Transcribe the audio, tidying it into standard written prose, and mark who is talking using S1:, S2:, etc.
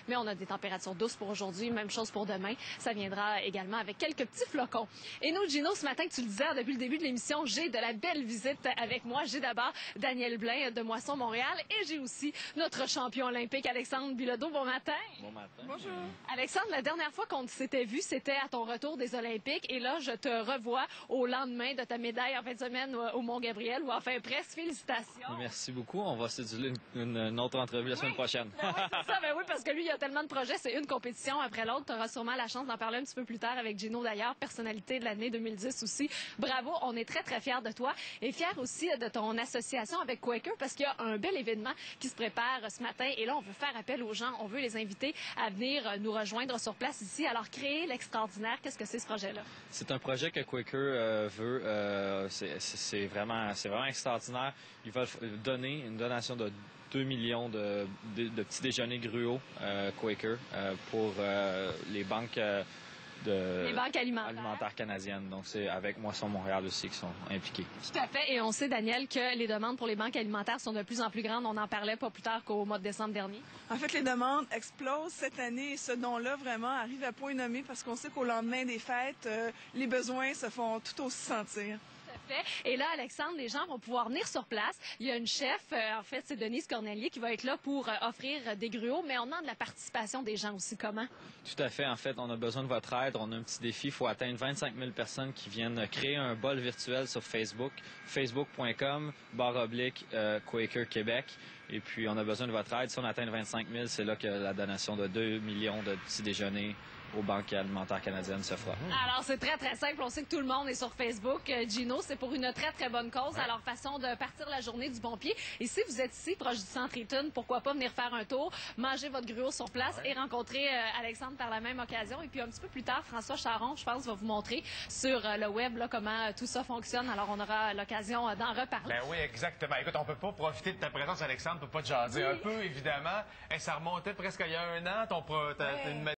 S1: mais on a des températures douces pour aujourd'hui. Même chose pour demain. Ça viendra également avec quelques petits flocons. Et nous, Gino, ce matin, que tu le disais depuis le début de l'émission, j'ai de la belle visite avec moi. J'ai d'abord Daniel Blain de Moisson Montréal et j'ai aussi notre champion olympique, Alexandre Bilodeau. Bon matin.
S2: Bon matin.
S3: Bonjour.
S1: Alexandre, la dernière fois qu'on s'était vu, c'était à ton retour des Olympiques. Et là, je te revois au lendemain de ta médaille en fin de semaine au Mont-Gabriel, ou enfin presque. Félicitations.
S2: Merci beaucoup. On va séduire une autre entrevue la semaine prochaine.
S1: Ben oui, c'est ça. Ben oui, parce que lui, il y a tellement de projets. C'est une compétition après l'autre. Tu auras sûrement la chance d'en parler un petit peu plus tard avec Gino, d'ailleurs, personnalité de l'année 2010 aussi. Bravo. On est très, très fiers de toi et fiers aussi de ton association avec Quaker parce qu'il y a un bel événement qui se prépare ce matin. Et là, on veut faire appel aux gens. On veut les inviter à venir nous rejoindre sur place ici. Alors, créer l'extraordinaire, qu'est-ce que c'est ce projet-là?
S2: C'est un projet que Quaker veut. C'est vraiment extraordinaire. Ils veulent donner une donation de 2 millions de petits déjeuners gruau Quaker pour les banques
S1: les banques alimentaires
S2: canadiennes. Donc, c'est avec Moisson Montréal aussi qui sont impliqués.
S1: Tout à fait. Et on sait, Daniel, que les demandes pour les banques alimentaires sont de plus en plus grandes. On en parlait pas plus tard qu'au mois de décembre dernier.
S3: En fait, les demandes explosent cette année et ce don-là vraiment arrive à point nommé parce qu'on sait qu'au lendemain des fêtes, les besoins se font tout aussi sentir.
S1: Fait. Et là, Alexandre, les gens vont pouvoir venir sur place. Il y a une chef, en fait, c'est Denise Cornelier qui va être là pour offrir des gruaux, mais on demande la participation des gens aussi. Comment?
S2: Tout à fait. En fait, on a besoin de votre aide. On a un petit défi. Il faut atteindre 25 000 personnes qui viennent créer un bol virtuel sur Facebook, facebook.com/Quaker Québec. Et puis, on a besoin de votre aide. Si on atteint 25 000, c'est là que la donation de 2 millions de petits déjeuners aux banques alimentaires canadiennes se fera.
S1: Alors, c'est très, très simple. On sait que tout le monde est sur Facebook. Gino, c'est pour une très, très bonne cause. Alors, façon de partir la journée du bon pied. Et si vous êtes ici, proche du centre Eaton, pourquoi pas venir faire un tour, manger votre gruau sur place et rencontrer Alexandre par la même occasion. Et puis, un petit peu plus tard, François Charon, je pense, va vous montrer sur le web là, comment tout ça fonctionne. Alors, on aura l'occasion d'en reparler.
S4: Ben oui, exactement. Écoute, on peut pas profiter de ta présence, Alexandre, pour pas te jaser un peu, évidemment. Ça remontait presque il y a un an, une